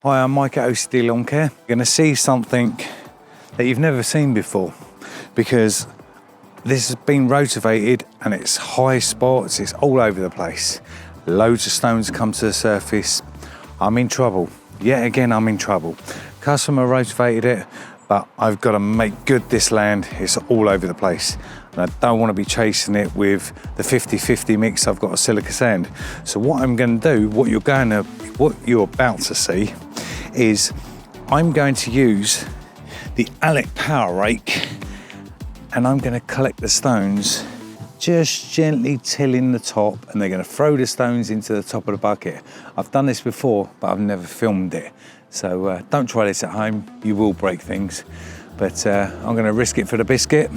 Hi, I'm Mike at OCD Lawn Care. You're going to see something that you've never seen before because this has been rotavated and it's high spots, it's all over the place. Loads of stones come to the surface. I'm in trouble. Yet again, I'm in trouble. Customer rotavated it, but I've got to make good this land. It's all over the place. And I don't want to be chasing it with the 50-50 mix. I've got a silica sand. So what I'm going to do, what you're about to see, is I'm going to use the Alec power rake and I'm going to collect the stones, just gently tilling the top, and they're going to throw the stones into the top of the bucket. I've done this before, but I've never filmed it. So don't try this at home, you will break things. But I'm going to risk it for the biscuit.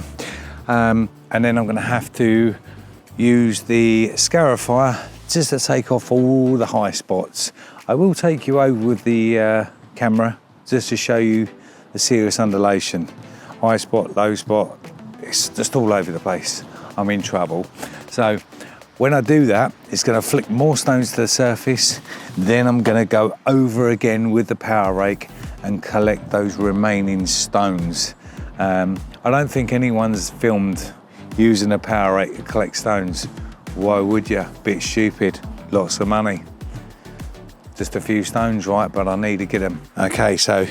And then I'm going to have to use the scarifier just to take off all the high spots. I will take you over with the camera just to show you the serious undulation. High spot, low spot, it's just all over the place. I'm in trouble. So when I do that, it's going to flick more stones to the surface. Then I'm going to go over again with the power rake and collect those remaining stones. I don't think anyone's filmed using a power rake to collect stones. Why would you? Bit stupid, lots of money. Just a few stones, right, but I need to get them. Okay, so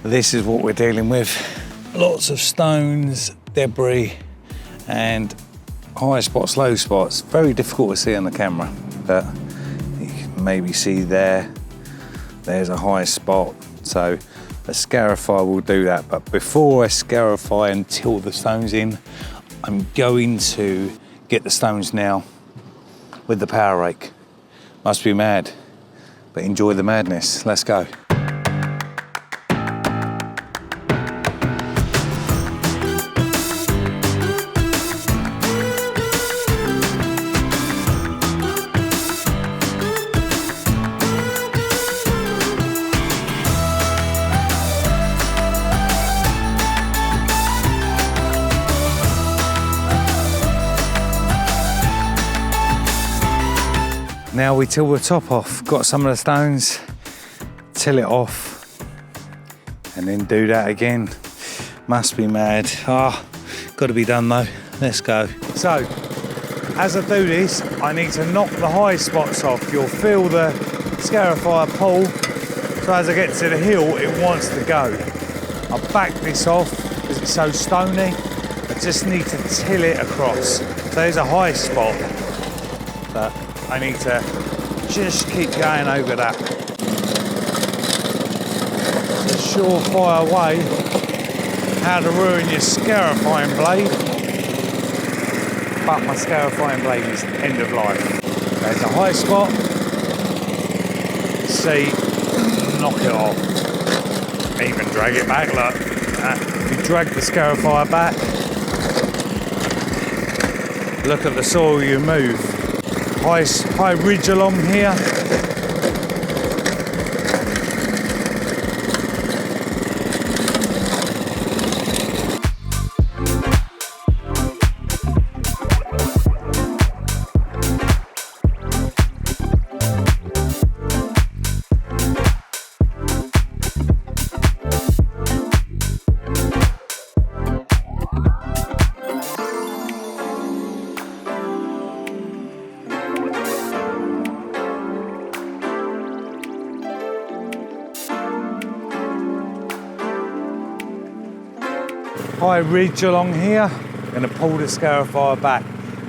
this is what we're dealing with. Lots of stones, debris, and high spots, low spots. Very difficult to see on the camera, but you can maybe see there's a high spot. So a scarifier will do that. But before I scarify and till the stones in, I'm going to get the stones now with the power rake. Must be mad, but enjoy the madness. Let's go. Now we till the top off. Got some of the stones, till it off, and then do that again. Must be mad. Got to be done though. Let's go. So, as I do this, I need to knock the high spots off. You'll feel the scarifier pull. So as I get to the hill, it wants to go. I'll back this off because it's so stony. I just need to till it across. So there's a high spot, but I need to just keep going over that. It's a surefire way how to ruin your scarifying blade. But my scarifying blade is end of life. There's a high spot. See, knock it off. Even drag it back, look. If you drag the scarifier back, look at the soil you move. High ridge along here. High ridge along here, going to pull the scarifier back.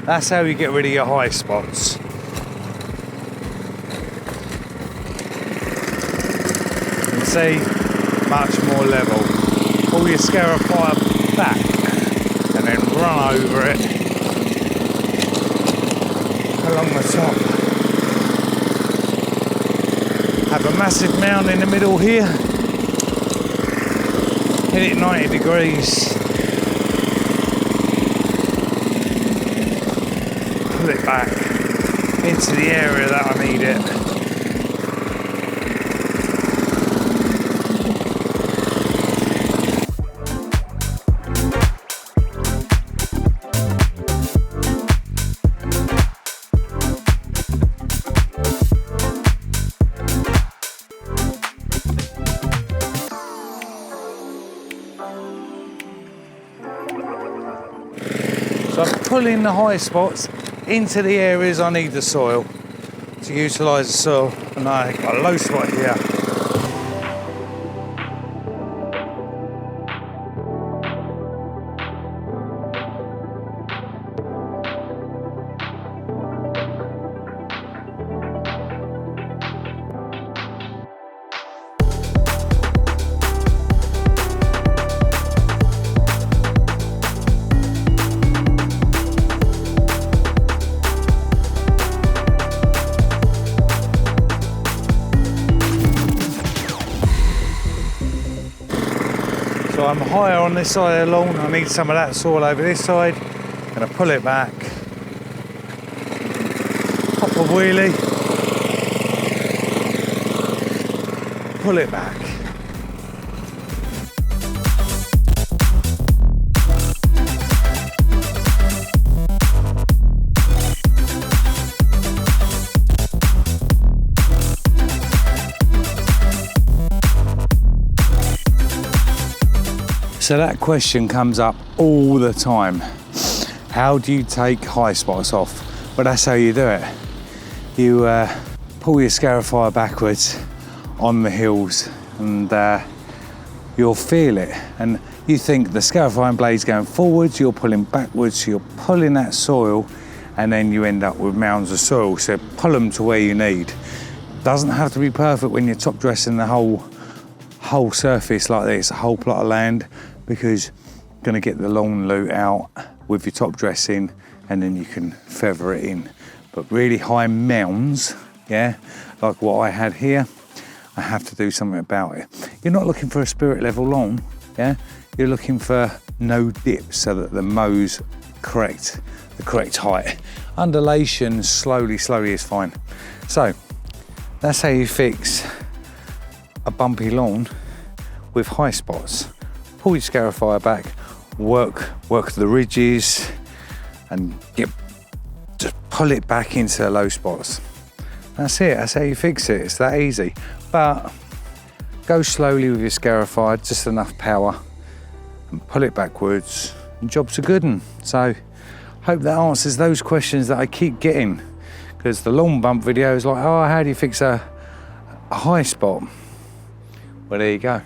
That's how you get rid of your high spots. You can see, much more level. Pull your scarifier back and then run over it along the top. Have a massive mound in the middle here. Hit it 90 degrees. Pull it back into the area that I need it. So I'm pulling the high spots into the areas I need the soil to utilise the soil, and I got a low spot here. So I'm higher on this side of the lawn, I need some of that soil over this side. Gonna pull it back, pop a wheelie, pull it back. So that question comes up all the time. How do you take high spots off? Well, that's how you do it. You pull your scarifier backwards on the hills and you'll feel it. And you think the scarifying blade's going forwards, you're pulling backwards, so you're pulling that soil, and then you end up with mounds of soil. So pull them to where you need. Doesn't have to be perfect when you're top dressing the whole surface like this, a whole plot of land, because you're going to get the lawn loot out with your top dressing, and then you can feather it in. But really high mounds, yeah, like what I had here, I have to do something about it. You're not looking for a spirit level lawn, yeah, you're looking for no dips so that the mow's the correct height. Undulation slowly is fine. So that's how you fix a bumpy lawn with high spots. Pull your scarifier back, work the ridges, and just pull it back into the low spots. That's it, that's how you fix it, it's that easy. But go slowly with your scarifier, just enough power, and pull it backwards, and job's a good one. So hope that answers those questions that I keep getting, because the lawn bump video is like, oh, how do you fix a high spot? Well, there you go.